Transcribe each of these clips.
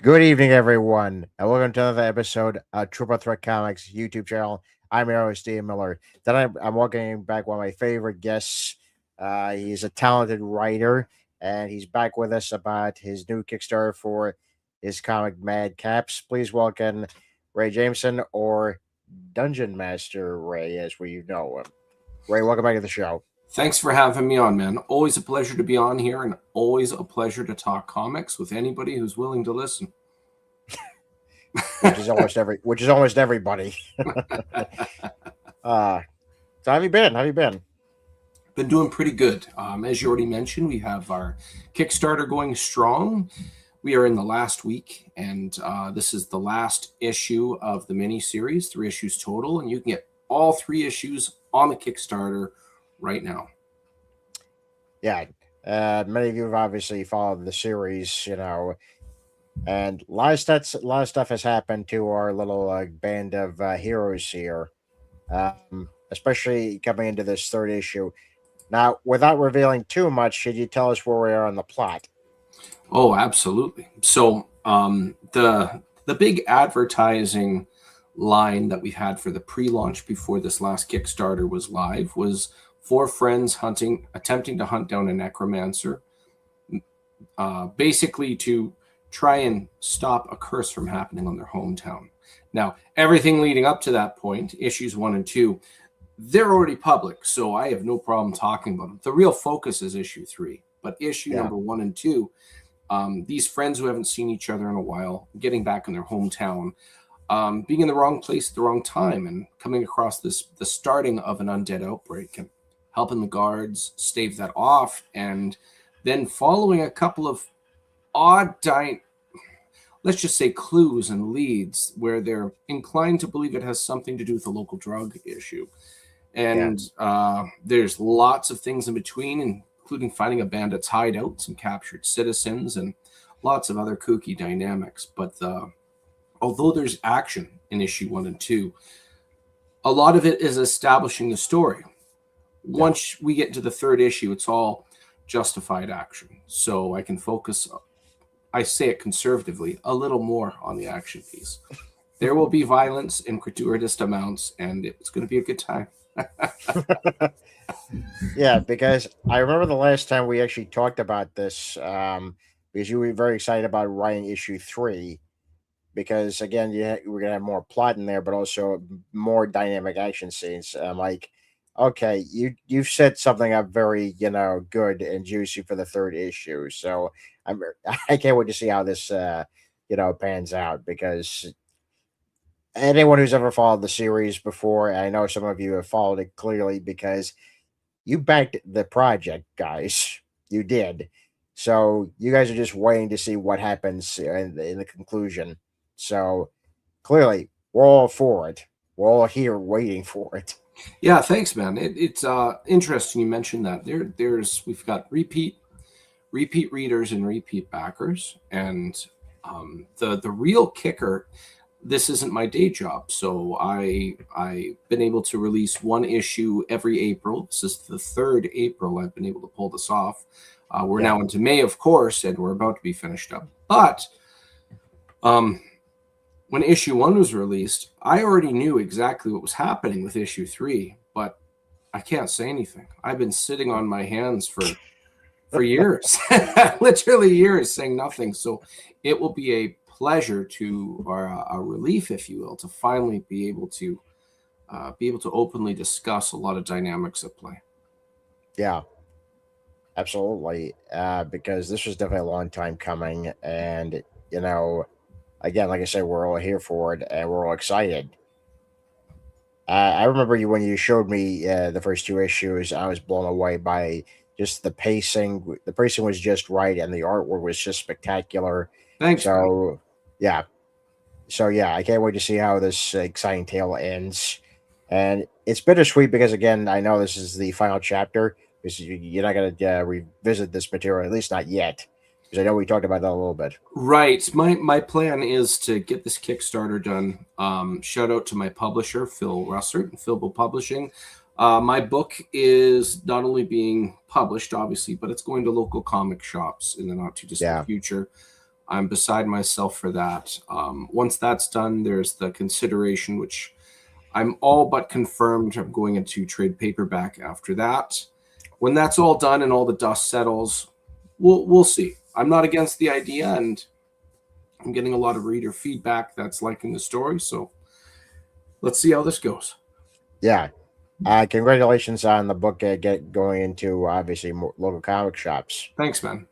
Good evening, everyone, and welcome to another episode of Triple Threat Comics YouTube channel. I'm your host, Steve Miller. Today, I'm welcoming back one of my favorite guests. He's a talented writer, and he's back with us about his new Kickstarter for his comic MADCAPS. Please welcome Ray Jameson, or Dungeon Master Ray, as we know him. Ray, welcome back to the show. Thanks for having me on, man. Always a pleasure to be on here, and always a pleasure to talk comics with anybody who's willing to listen. Which is almost everybody. So how have you been? How have you been? Been doing pretty good. As you already mentioned, we have our Kickstarter going strong. We are in the last week, and this is the last issue of the mini-series, 3 issues total, and you can get all 3 issues on the Kickstarter right now. Yeah, many of you have obviously followed the series, and a lot of stuff has happened to our little band of heroes here, especially coming into this third issue. Now, without revealing too much, should you tell us where we are on the plot? Oh, absolutely. So the big advertising line that we had for the pre-launch before this last Kickstarter was live was 4 friends attempting to hunt down a necromancer, basically to try and stop a curse from happening on their hometown. Now, everything leading up to that point, issues 1 and 2, they're already public, so I have no problem talking about them. The real focus is issue 3, but issue number 1 and 2, these friends who haven't seen each other in a while, getting back in their hometown, being in the wrong place at the wrong time, and coming across the starting of an undead outbreak, and helping the guards stave that off, and then following a couple of odd, let's just say, clues and leads where they're inclined to believe it has something to do with the local drug issue. And there's lots of things in between, including finding a bandit's hideout, some captured citizens, and lots of other kooky dynamics. But although there's action in issue 1 and 2, a lot of it is establishing the story. Once we get into the third issue, it's all justified action. So I can focus, I say it conservatively, a little more on the action piece. There will be violence in gratuitous amounts, and it's going to be a good time. Yeah, because I remember the last time we actually talked about this, because you were very excited about writing issue 3, because again, we're gonna have more plot in there, but also more dynamic action scenes. Like, okay, you've set something up very good and juicy for the third issue, so I can't wait to see how this pans out, because anyone who's ever followed the series before, and I know some of you have followed it clearly because you backed the project, guys. You did. So you guys are just waiting to see what happens in the conclusion. So clearly, we're all for it. We're all here waiting for it. Yeah, thanks, man. It's interesting you mentioned that. We've got repeat readers and repeat backers, and the real kicker. This isn't my day job, so I've been able to release 1 issue every April. This is the 3rd April I've been able to pull this off. We're now into May, of course, and we're about to be finished up. But when issue 1 was released, I already knew exactly what was happening with issue 3, but I can't say anything. I've been sitting on my hands for years, literally years, saying nothing. So it will be a pleasure or a relief, if you will, to finally be able to openly discuss a lot of dynamics at play. Yeah, absolutely. Because this was definitely a long time coming, and again, like I said, we're all here for it, and we're all excited. I remember when you showed me the first 2 issues. I was blown away by just the pacing. The pacing was just right, and the artwork was just spectacular. Thanks. So, yeah. I can't wait to see how this exciting tale ends. And it's bittersweet because, again, I know this is the final chapter, because you're not going to revisit this material, at least not yet. Because I know we talked about that a little bit. Right. My plan is to get this Kickstarter done. Shout out to my publisher, Phil Russert, and Philbo Publishing. My book is not only being published, obviously, but it's going to local comic shops in the not too distant future. I'm beside myself for that. Once that's done, there's the consideration, which I'm all but confirmed. I'm going into trade paperback after that. When that's all done and all the dust settles, we'll see. I'm not against the idea, and I'm getting a lot of reader feedback that's liking the story. So let's see how this goes. Yeah. Congratulations on the book get going into obviously more local comic shops. Thanks, man.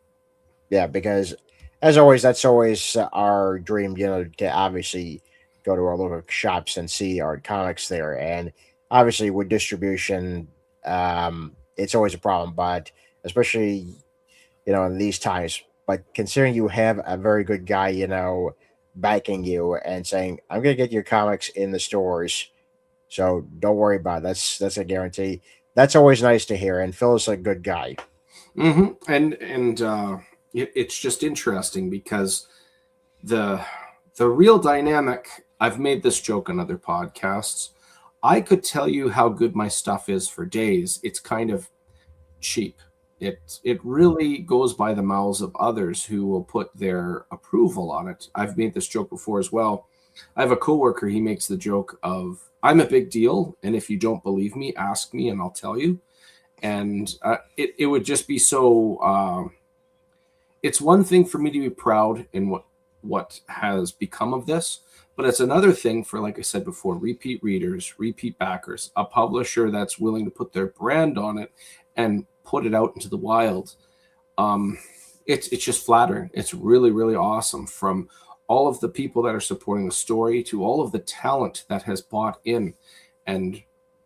Yeah, because as always, that's always our dream. To obviously go to our local shops and see our comics there, and obviously with distribution, it's always a problem. But especially in these times. But considering you have a very good guy, backing you and saying, "I'm going to get your comics in the stores." So don't worry about it. That's a guarantee. That's always nice to hear. And Phil is a good guy. It's just interesting because the real dynamic. I've made this joke on other podcasts. I could tell you how good my stuff is for days. It's kind of cheap. It really goes by the mouths of others who will put their approval on it. I've made this joke before as well. I have a coworker. He makes the joke of, "I'm a big deal, and if you don't believe me, ask me, and I'll tell you." And it would just be so. It's one thing for me to be proud in what has become of this, but it's another thing for, like I said before, repeat readers, repeat backers, a publisher that's willing to put their brand on it and put it out into the wild. It's just flattering. It's really, really awesome, from all of the people that are supporting the story to all of the talent that has bought in and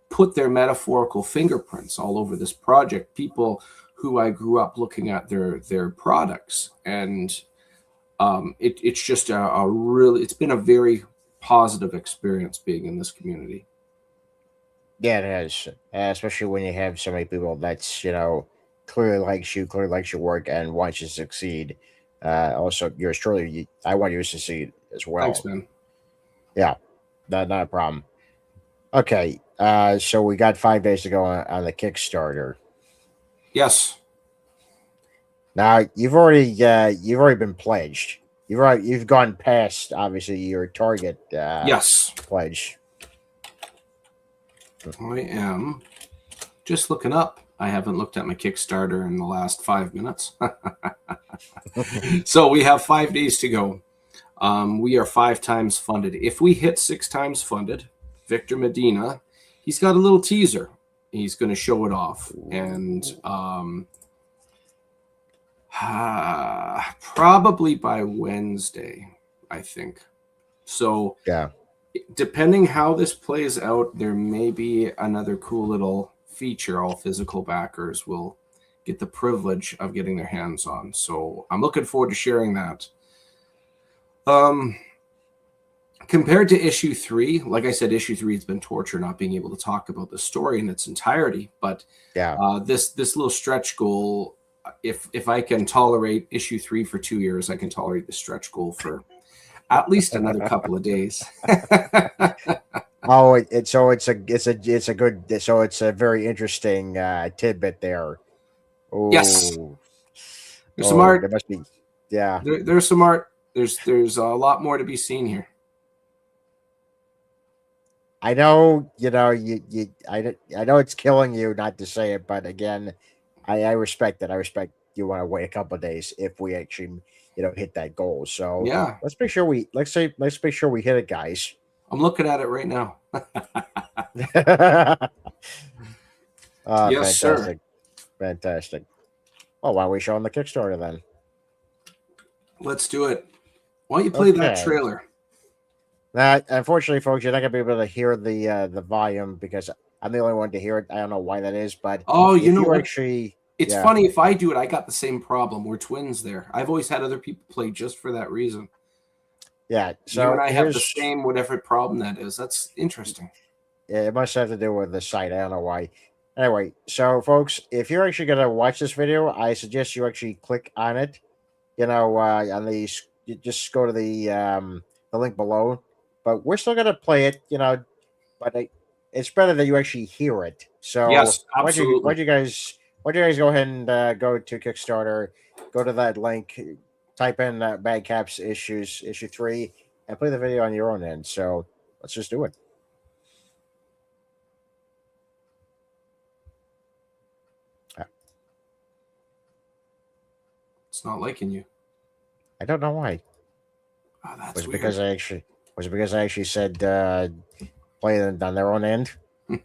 put their metaphorical fingerprints all over this project. People who I grew up looking at their products, and it's just a really, it's been a very positive experience being in this community. Yeah, it has, especially when you have so many people that's clearly likes you, clearly likes your work, and wants you to succeed. Also, yours truly, I want you to succeed as Thanks, well. man. Yeah, not a problem. Okay, so we got 5 days to go on the Kickstarter. Yes. Now you've already been pledged. You've gone past obviously your target Yes. pledge. I am just looking up. I haven't looked at my Kickstarter in the last 5 minutes. So we have 5 days to go. We are 5 times funded. If we hit 6 times funded, Victor Medina, he's got a little teaser. He's going to show it off. And probably by Wednesday, I think. So Yeah. depending how this plays out, there may be another cool little feature all physical backers will get the privilege of getting their hands on. So I'm looking forward to sharing that. Compared to issue 3, like I said, issue 3 has been torture not being able to talk about the story in its entirety. But Yeah. This little stretch goal, if I can tolerate issue 3 for 2 years, I can tolerate the stretch goal for at least another couple of days. Oh, it's a very interesting tidbit there. Yes, Oh, there's some art. there must be. Yeah, There's some art. There's a lot more to be seen here. I know. I know it's killing you not to say it, but again, I respect it. I respect you want to wait a couple of days if we actually hit that goal. So Yeah, let's make sure let's make sure we hit it, guys. I'm looking at it right now. Yes, Fantastic. sir. Fantastic. Well, why don't we show them the Kickstarter then? Let's do it. Why don't you play that Okay. trailer? Unfortunately, folks, you're not gonna be able to hear the volume because I'm the only one to hear it. I don't know why that is, but Oh, you if know you what? actually, It's yeah, funny, if I do it, I got the same problem. We're twins there. I've always had other people play just for that reason. yeah. You and So I have the here's, same whatever problem that is. That's interesting. yeah, it must have to do with the site. I don't know why. Anyway, so folks, if you're actually gonna watch this video, I suggest you actually click on it. On you just go to the link below. But we're still gonna play it. But it's better that you actually hear it. So Yes, absolutely. why don't you guys go ahead and go to Kickstarter, go to that link, type in MADCAPS issue 3 and play the video on your own end. So let's just do it. It's not liking you. I don't know why. Oh, that's Was it weird. because I actually said play it on their own end? Ugh.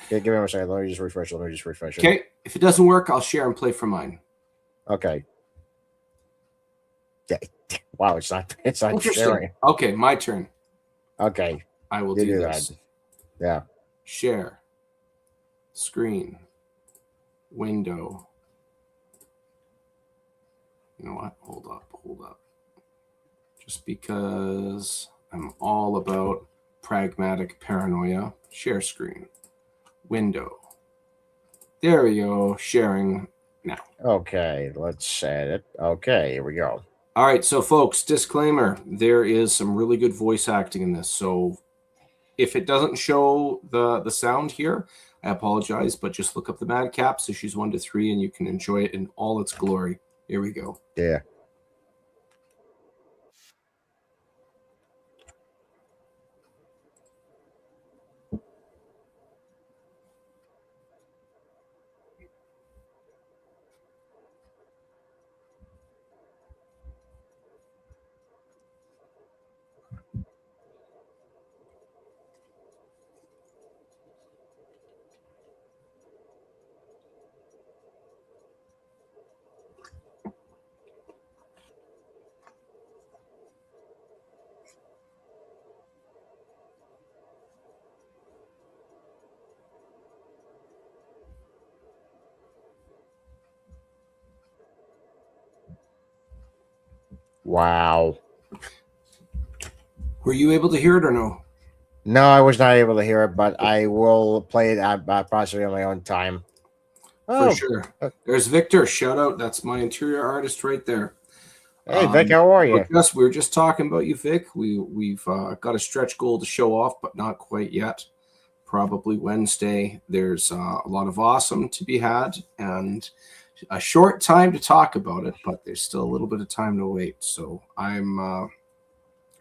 Give me a second. Let me just refresh. it. Okay, if it doesn't work, I'll share and play from mine. Okay. Yeah. Wow, it's not sharing. Okay, my turn. Okay. I will You do do this. that. Yeah. Share. Screen. Window. You know what? Hold up. Just because I'm all about pragmatic paranoia. Share screen. Window. There we go. Sharing now. Okay, let's set it. Okay, here we go. All right, so folks, disclaimer, there is some really good voice acting in this. So if it doesn't show the sound here, I apologize, but just look up the MADCAPS issues 1 to 3 and you can enjoy it in all its glory. Here we go. Yeah. Wow. Were you able to hear it or no? No, I was not able to hear it, but I will play it possibly on my own time. For sure. There's Victor. Shout out. That's my interior artist right there. Hey, Vic, how are you? We were just talking about you, Vic. We've got a stretch goal to show off, but not quite yet. Probably Wednesday. There's a lot of awesome to be had and a short time to talk about it, but there's still a little bit of time to wait. So I'm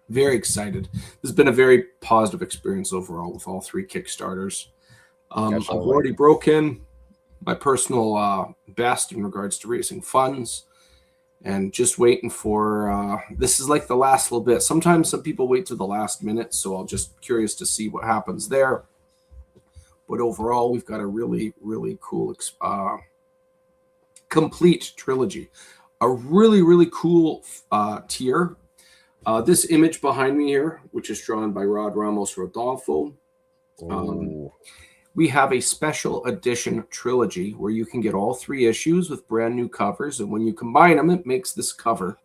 very excited. This has been a very positive experience overall with all 3 Kickstarters. I've already broken my personal best in regards to raising funds and just waiting for this is like the last little bit. Sometimes some people wait to the last minute, so I'll just curious to see what happens there. But overall, we've got a really, really cool complete trilogy. A really, really cool tier. This image behind me here, which is drawn by Rod Ramos Rodolfo, we have a special edition trilogy where you can get all 3 issues with brand new covers. And when you combine them, it makes this cover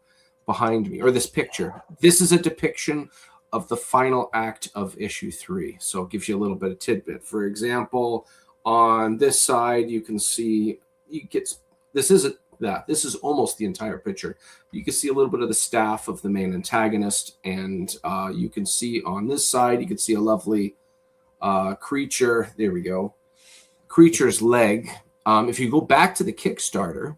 behind me, or this picture. This is a depiction of the final act of issue 3. So it gives you a little bit of tidbit. For example, on this side, you can see, this is almost the entire picture. You can see a little bit of the staff of the main antagonist. And you can see on this side, you can see a lovely creature. There we go. Creature's leg. If you go back to the Kickstarter,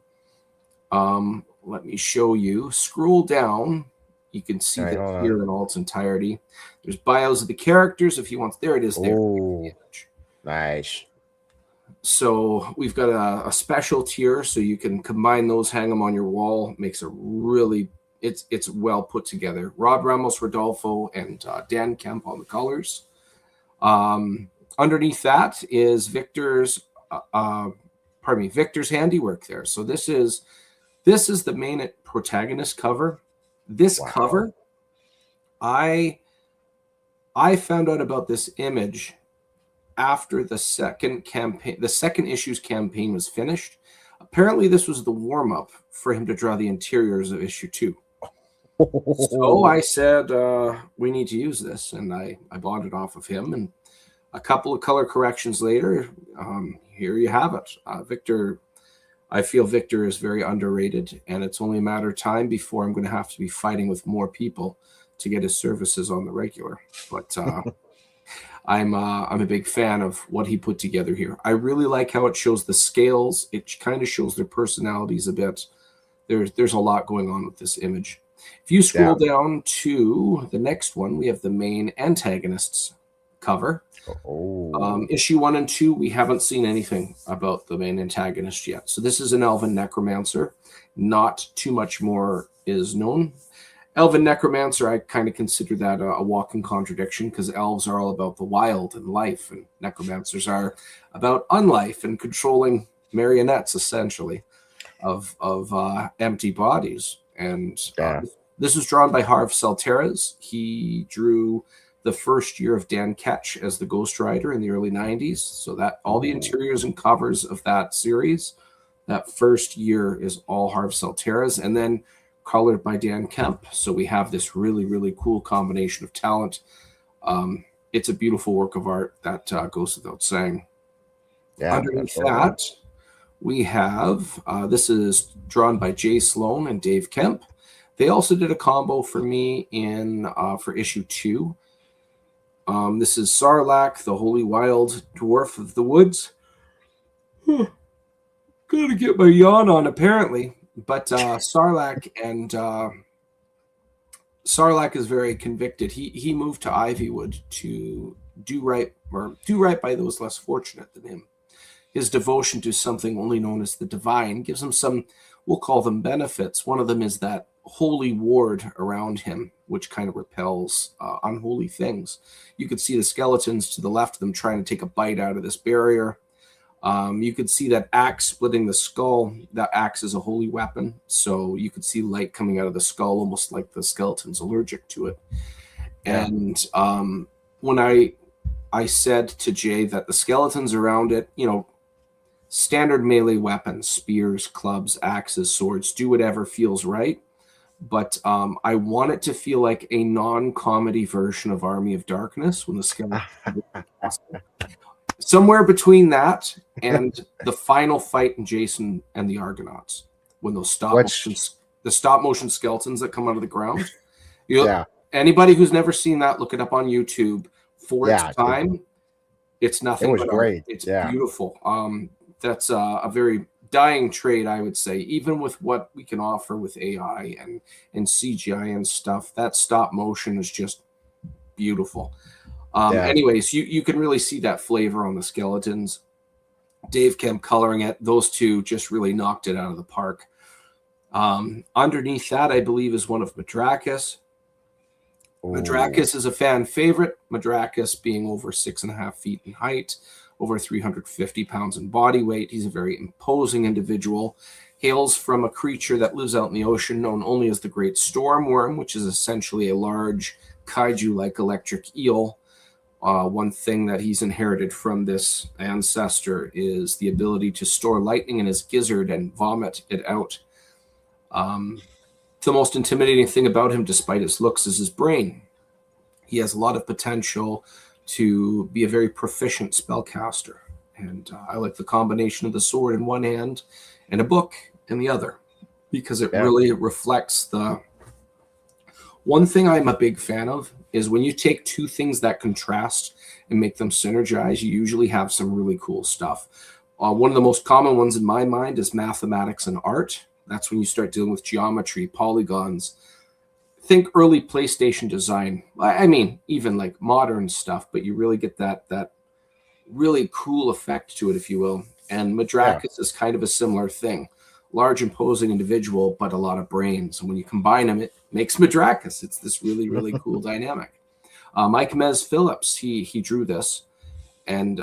let me show you. Scroll down. You can see that here in all its entirety. There's bios of the characters. If you want, there it is. There. Nice. So we've got a special tier, so you can combine those, hang them on your wall. Makes a really it's well put together. Rob Ramos Rodolfo and Dan Kemp on the colors. Underneath that is Victor's handiwork there. So this is the main protagonist cover. This cover, I found out about this image after the second issue's campaign was finished. Apparently this was the warm-up for him to draw the interiors of issue 2. So I said, we need to use this, and I bought it off of him. And a couple of color corrections later, here you have it. Victor, I feel Victor is very underrated, and it's only a matter of time before I'm going to have to be fighting with more people to get his services on the regular. But I'm a big fan of what he put together here. I really like how it shows the scales. It kind of shows their personalities a bit. there's a lot going on with this image. If you scroll down to the next one, we have the main antagonists cover. Issue 1 and 2, we haven't seen anything about the main antagonist yet. So this is an elven necromancer. Not too much more is known. Elven necromancer, I kind of consider that a walking contradiction, because elves are all about the wild and life, and necromancers are about unlife and controlling marionettes, essentially, of empty bodies. And this was drawn by Harv Salteras. He drew the first year of Dan Ketch as the Ghost Rider in the early 90s. So that all the interiors and covers of that series, that first year is all Harv Salteras, and then colored by Dan Kemp. So we have this really, really cool combination of talent. It's a beautiful work of art that goes without saying. Underneath that, we have, this is drawn by Jay Sloan and Dave Kemp. They also did a combo for me in for issue 2. This is Sarlacc, the Holy Wild Dwarf of the Woods. Gotta get my yawn on, apparently. But Sarlacc is very convicted. He moved to Ivywood to do right by those less fortunate than him. His devotion to something only known as the divine gives him some, we'll call them benefits. One of them is that holy ward around him, which kind of repels unholy things. You could see the skeletons to the left of them trying to take a bite out of this barrier. You could see that axe splitting the skull. That axe is a holy weapon, so you could see light coming out of the skull, almost like the skeleton's allergic to it. And when I said to Jay that the skeletons around it, standard melee weapons, spears, clubs, axes, swords, do whatever feels right. But I want it to feel like a non-comedy version of Army of Darkness, when the skeleton somewhere between that and the final fight in Jason and the Argonauts, when those stop motion skeletons that come out of the ground. Anybody who's never seen that, look it up on YouTube. For its time, it's nothing. It was great. It's beautiful. That's a very dying trade, I would say, even with what we can offer with AI and CGI and stuff. That stop motion is just beautiful. Anyways, you can really see that flavor on the skeletons. Dave Kemp coloring it. Those two just really knocked it out of the park. Underneath that, I believe, is one of Madrakis. Madrakis is a fan favorite. Madrakis being over 6.5 feet in height, over 350 pounds in body weight. He's a very imposing individual. Hails from a creature that lives out in the ocean known only as the Great Storm Worm, which is essentially a large kaiju-like electric eel. One thing that he's inherited from this ancestor is the ability to store lightning in his gizzard and vomit it out. The most intimidating thing about him, despite his looks, is his brain. He has a lot of potential to be a very proficient spellcaster. And I like the combination of the sword in one hand and a book in the other, because it really reflects the... One thing I'm a big fan of is when you take two things that contrast and make them synergize, you usually have some really cool stuff. One of the most common ones in my mind is mathematics and art. That's when you start dealing with geometry, polygons. Think early PlayStation design. I mean, even like modern stuff, but you really get that really cool effect to it, if you will. And Madrakis is kind of a similar thing. Large, imposing individual, but a lot of brains. And when you combine them, it makes Madrakis. It's this really, really cool dynamic. Mike Mez Phillips, he drew this. And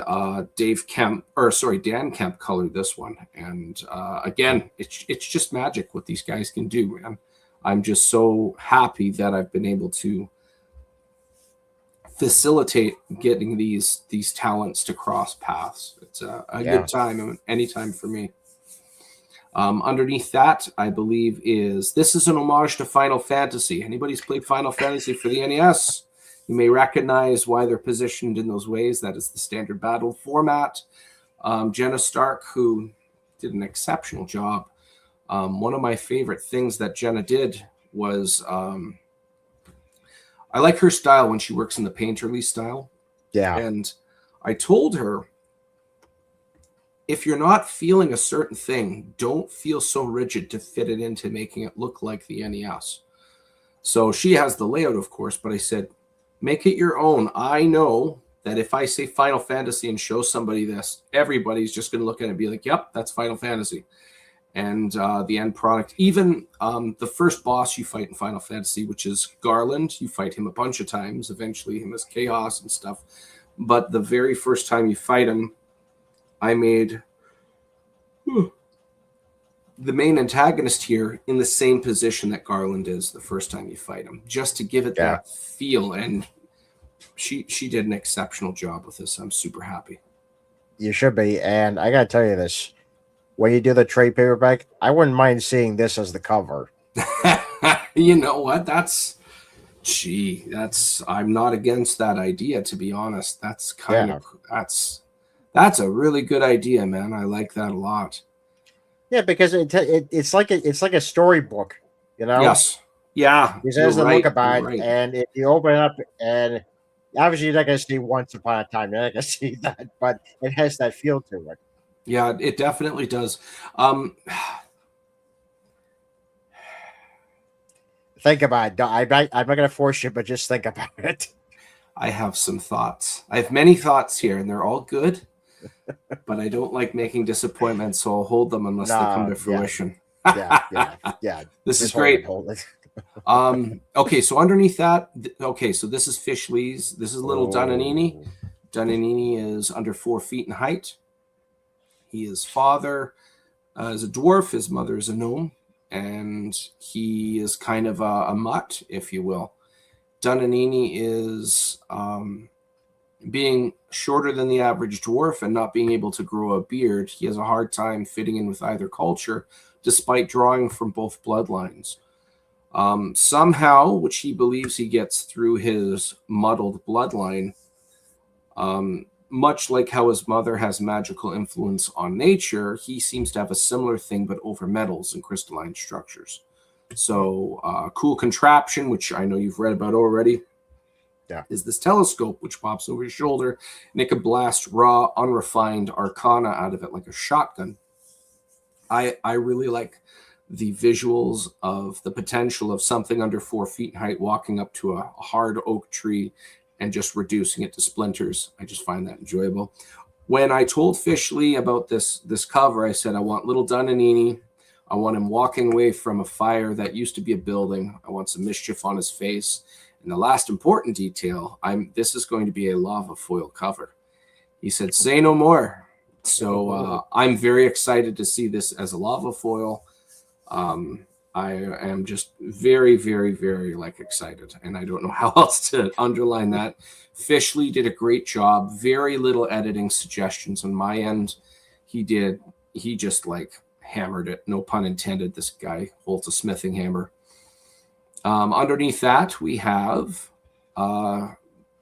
Dan Kemp colored this one. And again, it's just magic what these guys can do, man. I'm just so happy that I've been able to facilitate getting these talents to cross paths. It's a good time, anytime for me. Underneath that, I believe this is an homage to Final Fantasy. Anybody's played Final Fantasy for the NES, you may recognize why they're positioned in those ways. That is the standard battle format. Jenna Stark, who did an exceptional job. One of my favorite things that Jenna did was, I like her style when she works in the painterly style. Yeah. And I told her, if you're not feeling a certain thing, don't feel so rigid to fit it into making it look like the NES. So she has the layout, of course, but I said, make it your own. I know that if I say Final Fantasy and show somebody this, everybody's just going to look at it and be like, yep, that's Final Fantasy. And the end product, even the first boss you fight in Final Fantasy, which is Garland, you fight him a bunch of times, eventually him as Chaos and stuff. But the very first time you fight him, I made the main antagonist here in the same position that Garland is the first time you fight him, just to give it that feel. And she did an exceptional job with this. I'm super happy. You should be. And I got to tell you this. When you do the trade paperback, I wouldn't mind seeing this as the cover. You know what? I'm not against that idea, to be honest. That's a really good idea, man. I like that a lot. Yeah, because it's like a storybook, you know. Yes. Yeah. It has the look about it, and if you open it up, and obviously you're not going to see Once Upon a Time, you're not going to see that, but it has that feel to it. Yeah, it definitely does. Think about it. I'm not going to force you, but just think about it. I have some thoughts. I have many thoughts here, and they're all good. But I don't like making disappointments, so I'll hold them unless they come to fruition. Yeah. This is great. Okay, so underneath that, so this is Fish Lee's. This is little Dunanini. Dunanini is under 4 feet in height. His father is a dwarf. His mother is a gnome. And he is kind of a mutt, if you will. Dunanini is being shorter than the average dwarf and not being able to grow a beard. He has a hard time fitting in with either culture, despite drawing from both bloodlines. Somehow, which he believes he gets through his muddled bloodline, much like how his mother has magical influence on nature, he seems to have a similar thing, but over metals and crystalline structures. So, cool contraption, which I know you've read about already, is this telescope, which pops over his shoulder, and it can blast raw, unrefined arcana out of it like a shotgun. I really like the visuals of the potential of something under 4 feet in height walking up to a hard oak tree and just reducing it to splinters. I just find that enjoyable. When I told Fish Lee about this cover, I said, I want little Dunanini. I want him walking away from a fire that used to be a building. I want some mischief on his face. And the last important detail, this is going to be a lava foil cover. He said, say no more. So I'm very excited to see this as a lava foil. I am just very, very, very excited, and I don't know how else to underline that. Fish Lee did a great job. Very little editing suggestions on my end. He just hammered it. No pun intended. This guy holds a smithing hammer. Underneath that, we have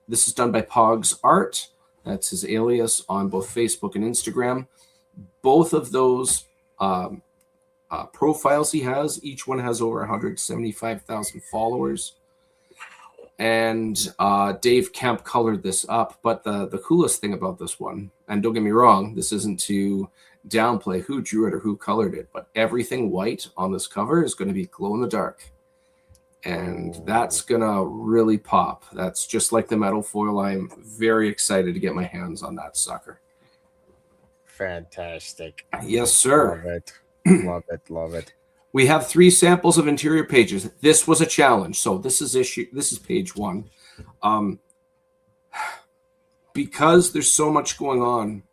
this is done by Pogs Art. That's his alias on both Facebook and Instagram. Both of those profiles he has, each one has over 175,000 followers. And Dave Kemp colored this up. But the coolest thing about this one, and don't get me wrong, this isn't to downplay who drew it or who colored it, but everything white on this cover is going to be glow in the dark. And that's going to really pop. That's just like the metal foil. I'm very excited to get my hands on that sucker. Fantastic. Yes, sir. Love it. Love it. We have 3 samples of interior pages. This was a challenge. So this is page 1. Because there's so much going on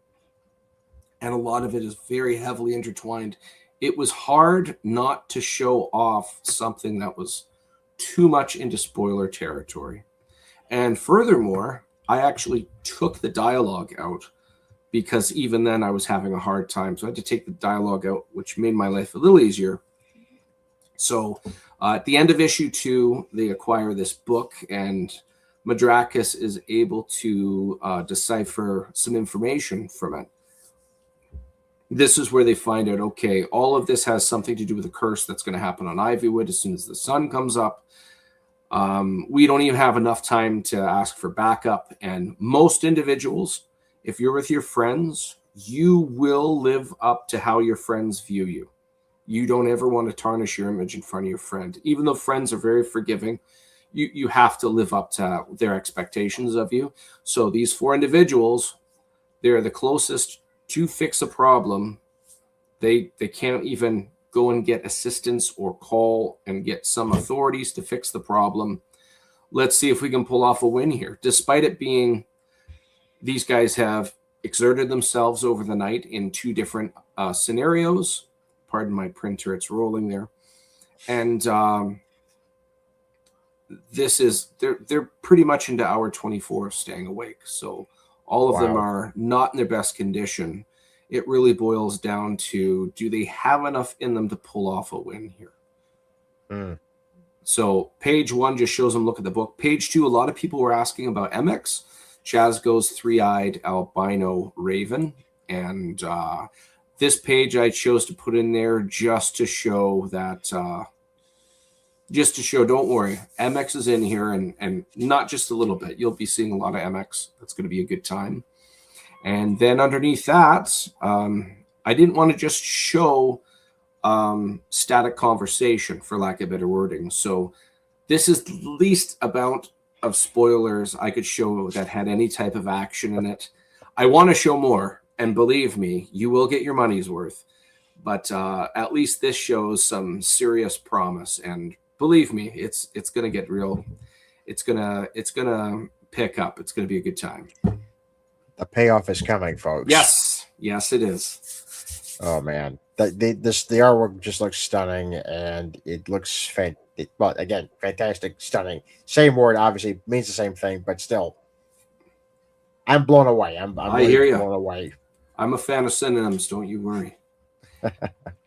and a lot of it is very heavily intertwined, it was hard not to show off something that was too much into spoiler territory. And furthermore, I actually took the dialogue out because even then I was having a hard time. So I had to take the dialogue out, which made my life a little easier. So at the end of issue 2, they acquire this book, and MADCAPS is able to decipher some information from it. This is where they find out, okay, all of this has something to do with a curse that's going to happen on Ivywood as soon as the sun comes up. We don't even have enough time to ask for backup. And most individuals, if you're with your friends you will live up to how your friends view you. You don't ever want to tarnish your image in front of your friend. Even though friends are very forgiving, you have to live up to their expectations of you. So these 4 individuals, they're the closest to fix a problem. They can't even go and get assistance or call and get some authorities to fix the problem. Let's see if we can pull off a win here. Despite it being, these guys have exerted themselves over the night in 2 different scenarios. Pardon my printer, it's rolling there. And they're pretty much into hour 24 of staying awake. So all of them are not in their best condition. It really boils down to, do they have enough in them to pull off a win here? So page 1 just shows them look at the book. Page 2, a lot of people were asking about MX. Chaz goes 3-eyed albino raven. And this page I chose to put in there just to show that, don't worry, MX is in here, and not just a little bit. You'll be seeing a lot of MX. That's going to be a good time. And then underneath that, I didn't want to just show static conversation, for lack of better wording. So this is the least amount of spoilers I could show that had any type of action in it. I want to show more, and believe me, you will get your money's worth. But at least this shows some serious promise, and believe me, it's going to get real. It's gonna pick up. It's going to be a good time. The payoff is coming, folks. Yes, it is. Oh man, the artwork just looks stunning, and it looks but again, fantastic, stunning. Same word, obviously means the same thing, but still, I'm blown away. I'm I hear you. Blown away. I'm a fan of synonyms. Don't you worry.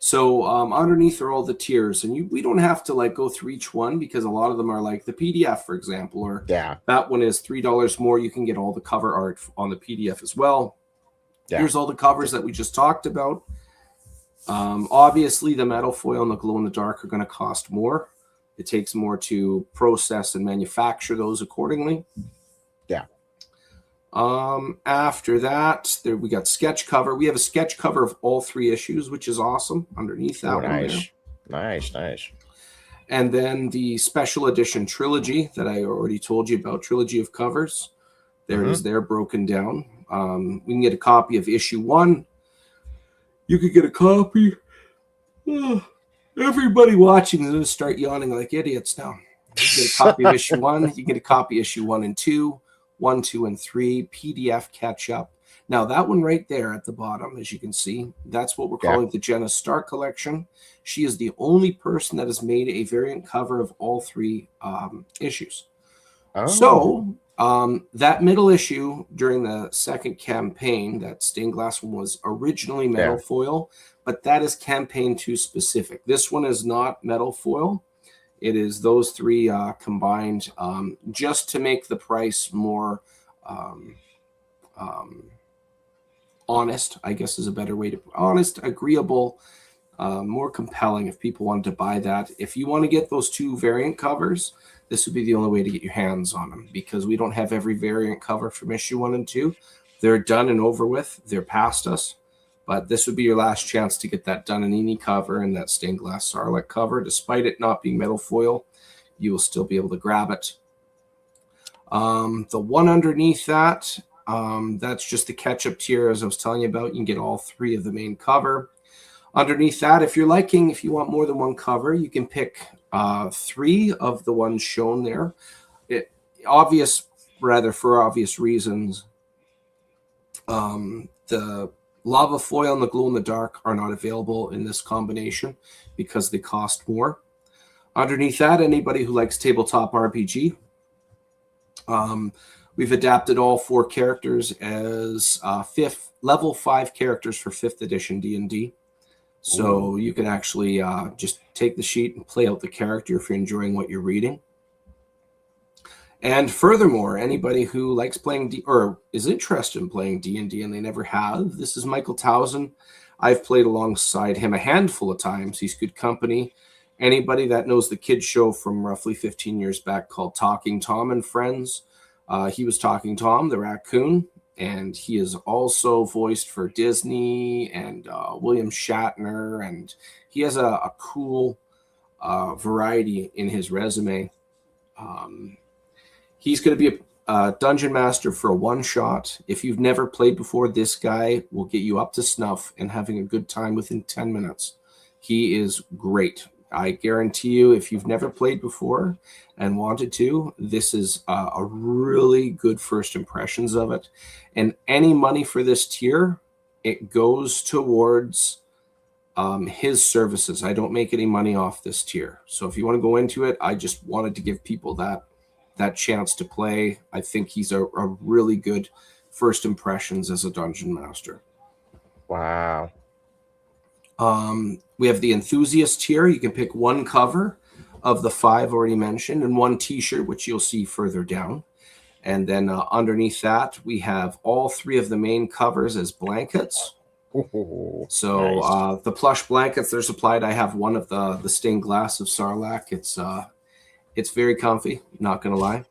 So underneath are all the tiers, and we don't have to like go through each one, because a lot of them are like the PDF, for example, or that one is $3 more. You can get all the cover art on the PDF as well. Here's all the covers that we just talked about. Obviously, the metal foil and the glow in the dark are going to cost more. It takes more to process and manufacture those accordingly. After that, we got sketch cover. We have a sketch cover of all 3 issues, which is awesome. Underneath that one there. Nice. And then the special edition trilogy that I already told you about, trilogy of covers. There it is there, broken down. We can get a copy of issue 1. You could get a copy. Everybody watching is going to start yawning like idiots now. You get a copy of issue 1. You get a copy of issue 1 and 2. 1, 2, and 3, PDF catch-up. Now, that one right there at the bottom, as you can see, that's what we're calling the Jenna Stark collection. She is the only person that has made a variant cover of all 3 issues. So, that middle issue during the second campaign, that stained glass one, was originally metal foil, but that is campaign 2 specific. This one is not metal foil. It is those 3 combined, just to make the price more honest, I guess is a better way to put it. Honest, agreeable, more compelling if people wanted to buy that. If you want to get those 2 variant covers, this would be the only way to get your hands on them, because we don't have every variant cover from issue 1 and 2. They're done and over with. They're past us. But this would be your last chance to get that Dunanini cover and that stained glass Sarlacc cover. Despite it not being metal foil, you will still be able to grab it. The one underneath that, that's just the catch-up tier, as I was telling you about. You can get all 3 of the main cover. Underneath that, if you want more than 1 cover, you can pick 3 of the ones shown there. For obvious reasons, the lava foil and the glow in the dark are not available in this combination because they cost more. Underneath that, anybody who likes tabletop RPG, we've adapted all 4 characters as level 5 characters for 5th edition D&D. So you can actually just take the sheet and play out the character if you're enjoying what you're reading. And furthermore, anybody who likes playing or is interested in playing D&D and they never have, this is Michael Towson. I've played alongside him a handful of times. He's good company. Anybody that knows the kids show from roughly 15 years back called Talking Tom and Friends, he was Talking Tom, the raccoon, and he is also voiced for Disney and William Shatner, and he has a cool variety in his resume. He's going to be a dungeon master for a one shot. If you've never played before, this guy will get you up to snuff and having a good time within 10 minutes. He is great. I guarantee you, if you've never played before and wanted to, this is a really good first impressions of it. And any money for this tier, it goes towards his services. I don't make any money off this tier. So if you want to go into it, I just wanted to give people that chance to play. I think he's a really good first impressions as a dungeon master. Wow. We have the enthusiast tier. You can pick one cover of the 5 already mentioned and one t-shirt, which you'll see further down. And then underneath that, we have all 3 of the main covers as blankets. Ooh, so nice. The plush blankets, they're supplied. I have one of the stained glass of Sarlacc. It's very comfy, not going to lie.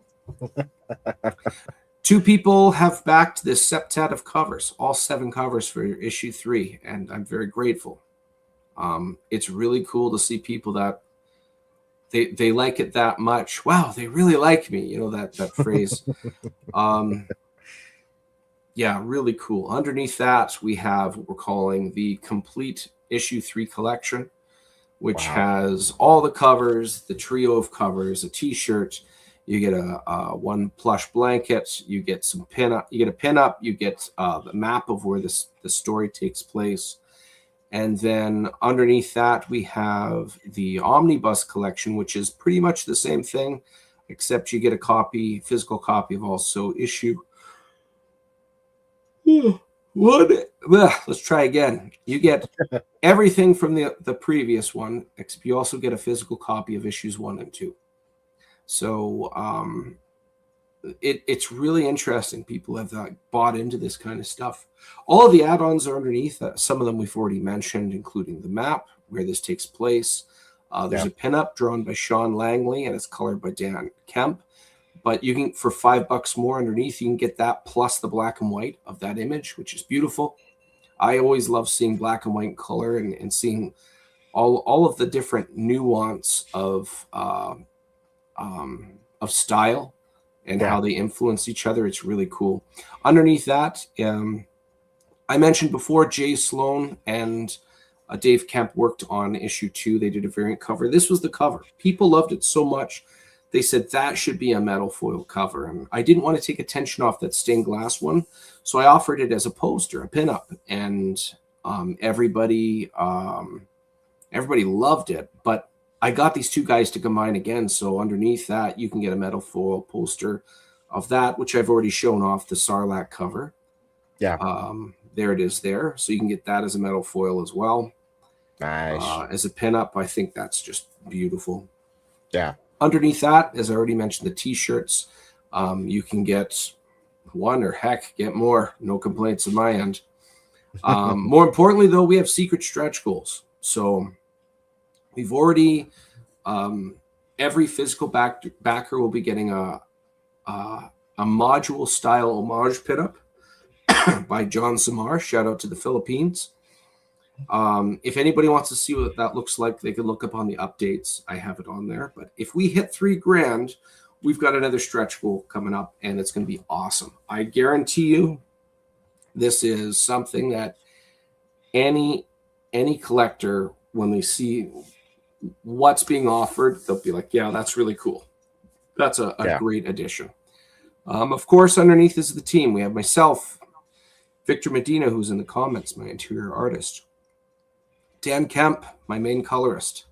2 people have backed this septet of covers, all 7 covers for issue 3, and I'm very grateful. It's really cool to see people that they like it that much. Wow, they really like me. You know, that phrase. Yeah, really cool. Underneath that, we have what we're calling the complete issue 3 collection, which has all the covers, the trio of covers, a t-shirt. You get a one plush blanket. You get some pin-up. You get a pin-up. You get the map of where the story takes place. And then underneath that, we have the Omnibus collection, which is pretty much the same thing, except you get a physical copy of also issue. Let's try again. You get everything from the previous one, except you also get a physical copy of issues 1 and 2. So it's really interesting. People have bought into this kind of stuff. All of the add-ons are underneath. Some of them we've already mentioned, including the map where this takes place. There's a pinup drawn by Sean Langley, and it's colored by Dan Kemp. But you can, for $5 more underneath, you can get that plus the black and white of that image, which is beautiful. I always love seeing black and white color and seeing all of the different nuance of style and how they influence each other. It's really cool. Underneath that, I mentioned before, Jay Sloan and Dave Kemp worked on issue 2. They did a variant cover. This was the cover. People loved it so much. They said that should be a metal foil cover. And I didn't want to take attention off that stained glass one. So I offered it as a poster, a pinup. And everybody loved it. But I got these 2 guys to combine again. So underneath that, you can get a metal foil poster of that, which I've already shown off the Sarlacc cover. Yeah. There it is there. So you can get that as a metal foil as well. Nice. As a pinup, I think that's just beautiful. Yeah. Underneath that, as I already mentioned, the t-shirts. You can get 1 or heck, get more. No complaints on my end. More importantly, though, we have secret stretch goals. So we've already, every physical backer will be getting a module style homage pinup by John Samar. Shout out to the Philippines. If anybody wants to see what that looks like, they can look up on the updates. I have it on there. But if we hit $3,000, we've got another stretch goal coming up, and it's going to be awesome. I guarantee you, this is something that any collector, when they see what's being offered, they'll be like, yeah, that's really cool. That's a great addition. Of course, underneath is the team. We have myself, Victor Medina, who's in the comments, my interior artist. Dan Kemp, my main colorist.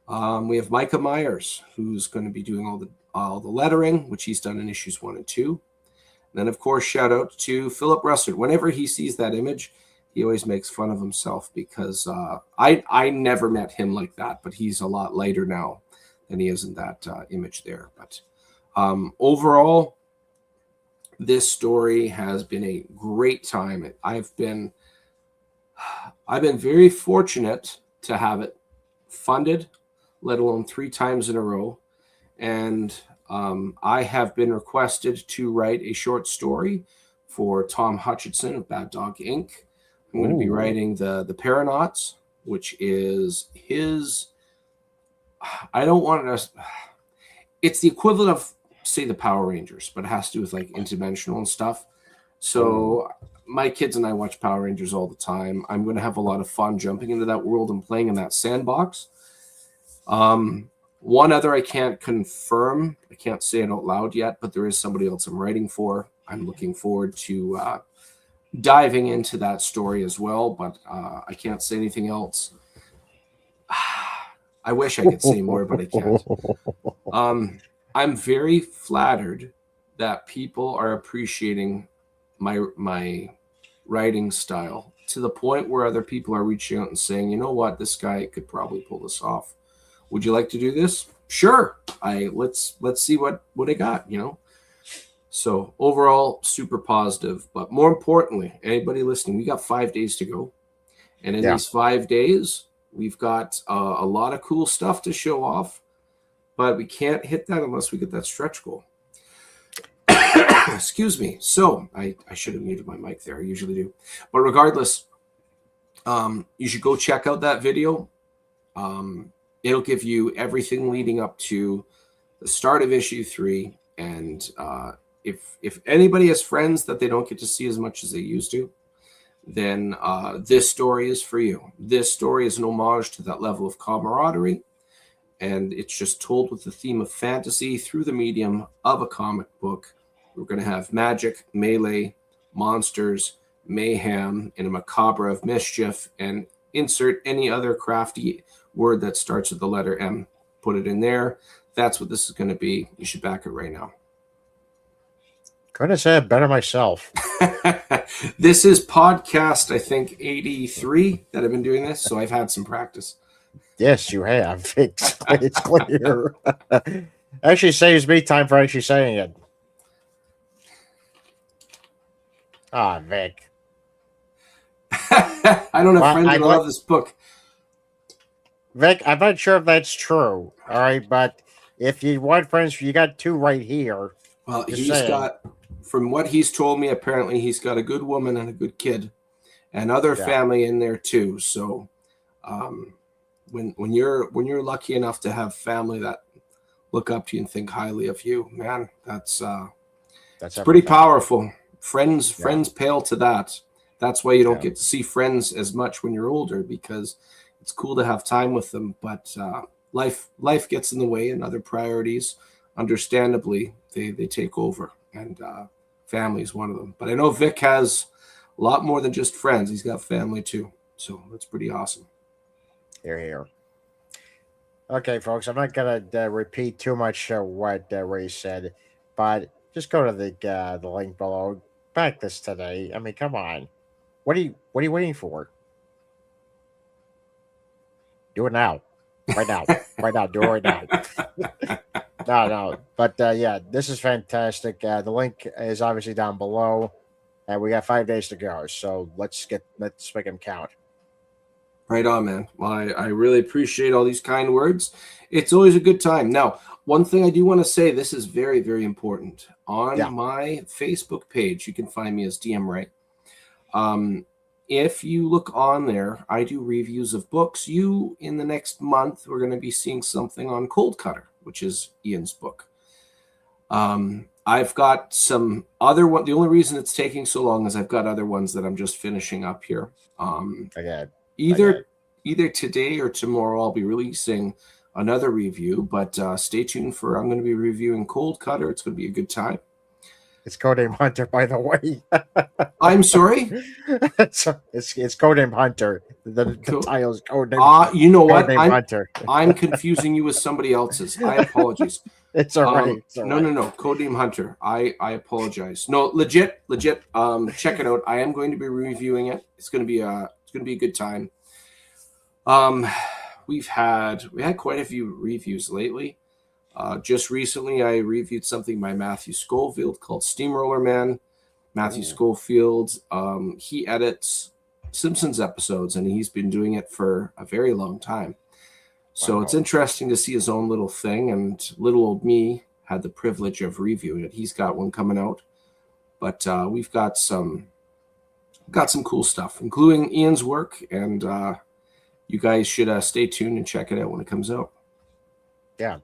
We have Micah Myers, who's going to be doing all the lettering, which he's done in issues 1 and 2. And then, of course, shout out to Philip Russert. Whenever he sees that image, he always makes fun of himself because I never met him like that, but he's a lot lighter now than he is in that image there. But overall, this story has been a great time. I've been very fortunate to have it funded, let alone 3 times in a row. And I have been requested to write a short story for Tom Hutchinson of Bad Dog Inc. I'm going to be Ooh. writing the Paranauts, which is his. I don't want to. It's the equivalent of, say, the Power Rangers, but it has to do with like interdimensional and stuff. So my kids and I watch Power Rangers all the time. I'm going to have a lot of fun jumping into that world and playing in that sandbox. One other I can't confirm. I can't say it out loud yet, but there is somebody else I'm writing for. I'm looking forward to diving into that story as well, but I can't say anything else. I wish I could say more, but I can't. I'm very flattered that people are appreciating my writing style to the point where other people are reaching out and saying, you know what, this guy could probably pull this off. Would you like to do this? Sure. Let's see what I got, you know. So overall, super positive. But more importantly, anybody listening, we got 5 days to go. And in these 5 days, we've got a lot of cool stuff to show off. But we can't hit that unless we get that stretch goal. Excuse me. So I should have muted my mic there. I usually do. But regardless, you should go check out that video. It'll give you everything leading up to the start of issue 3. And if anybody has friends that they don't get to see as much as they used to, then this story is for you. This story is an homage to that level of camaraderie. And it's just told with the theme of fantasy through the medium of a comic book. We're going to have magic, melee, monsters, mayhem, and a macabre of mischief, and insert any other crafty word that starts with the letter M. Put it in there. That's what this is going to be. You should back it right now. Couldn't have said it better myself. This is podcast, I think, 83 that I've been doing this, so I've had some practice. Yes, you have. It's clear. Actually saves me time for actually saying it. Ah, Vic. I don't have friends that love this book. Vic, I'm not sure if that's true. All right, but if you want friends, you got 2 right here. Well, got, from what he's told me, apparently he's got a good woman and a good kid, and other family in there too. So, when you're lucky enough to have family that look up to you and think highly of you, man, that's pretty powerful. Friends pale to that. That's why you don't get to see friends as much when you're older, because it's cool to have time with them, but life gets in the way, and other priorities, understandably, they take over, and family is one of them. But I know Vic has a lot more than just friends. He's got family too, so that's pretty awesome. Here. Okay, folks, I'm not gonna repeat too much what Ray said, but just go to the link below. Back this today. I mean, come on. What are you waiting for? Do it now. Right now. Right now. Do it right now. No. But yeah, this is fantastic. The link is obviously down below. And we got 5 days to go. So let's make them count. Right on, man. Well, I really appreciate all these kind words. It's always a good time. Now, one thing I do want to say, this is very, very important. On my Facebook page, you can find me as DM Ray. If you look on there, I do reviews of books. In the next month, we're going to be seeing something on Cold Cutter, which is Ian's book. I've got some other one. The only reason it's taking so long is I've got other ones that I'm just finishing up here. Either today or tomorrow, I'll be releasing another review, but stay tuned for, I'm going to be reviewing Cold Cutter. It's going to be a good time. It's Codename Hunter, by the way. I'm sorry? It's Codename Hunter. The title is Codename you know what? Hunter. I'm confusing you with somebody else's. I apologize. It's all right. No. Codename Hunter. I apologize. No, legit. Check it out. I am going to be reviewing it. It's going to be a good time. We had quite a few reviews lately. Just recently, I reviewed something by Matthew Schofield called Steamroller Man. Matthew Schofield, he edits Simpsons episodes, and he's been doing it for a very long time. So it's interesting to see his own little thing, and little old me had the privilege of reviewing it. He's got one coming out. But we've got some cool stuff, including Ian's work, and you guys should stay tuned and check it out when it comes out. Yeah.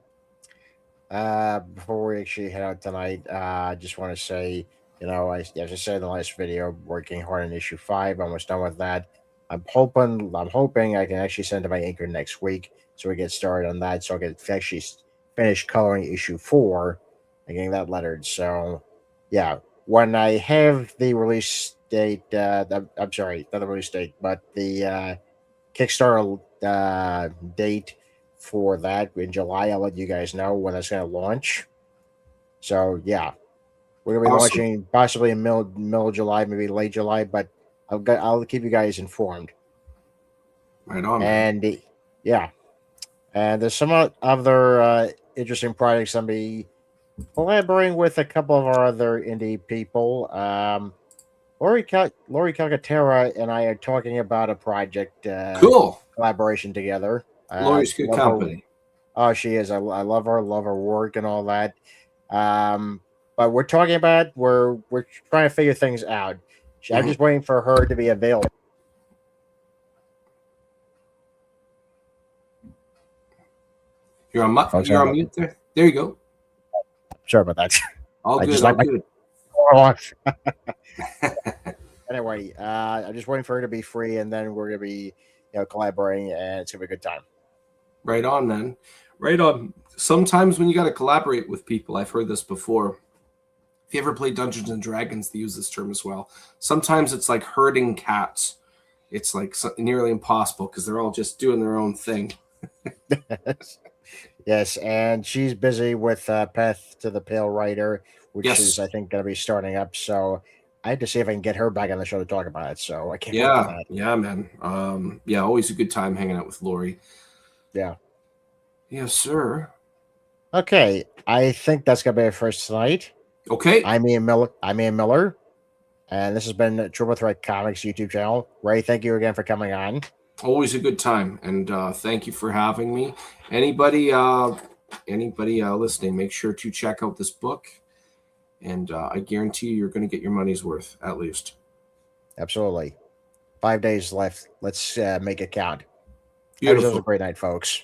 Before we actually head out tonight, I just want to say, as I said in the last video, working hard on issue 5, almost done with that. I'm hoping I can actually send to my anchor next week, so we get started on that, so I can actually finish coloring issue 4 and getting that lettered. So, yeah, when I have the release date, I'm sorry, not the release date, but the Kickstarter date for that in July, I'll let you guys know when it's going to launch. So yeah, we're going to be Awesome. launching possibly in middle of July, maybe late July, but I'll keep you guys informed. Right on, man. And yeah, and there's some other interesting projects. I'll be collaborating with a couple of our other indie people. Lori Calcaterra and I are talking about a project Cool. collaboration together. Lori's good Love her. company. Oh, she is. I love her work and all that. But we're talking about we're trying to figure things out. I'm just waiting for her to be available. You're on mute there. There you go. Sorry about that. All I good. just All like good. off. Anyway, I'm just waiting for her to be free, and then we're gonna be, collaborating, and it's gonna be a good time. Right on, man. Right on. Sometimes when you got to collaborate with people, I've heard this before. If you ever play Dungeons and Dragons, they use this term as well. Sometimes it's like herding cats. It's like nearly impossible because they're all just doing their own thing. Yes, and she's busy with Path to the Pale Rider, which is, I think, going to be starting up. So I had to see if I can get her back on the show to talk about it. So I can't wait for that. Yeah, man. Always a good time hanging out with Lori. Yeah. Yes, sir. Okay, I think that's going to be our first tonight. Okay. I'm Ian Miller, and this has been Triple Threat Comics YouTube channel. Ray, thank you again for coming on. Always a good time, and thank you for having me. Anybody listening, make sure to check out this book, and I guarantee you're going to get your money's worth, at least. Absolutely. 5 days left. Let's make it count. Beautiful. Have yourselves a great night, folks.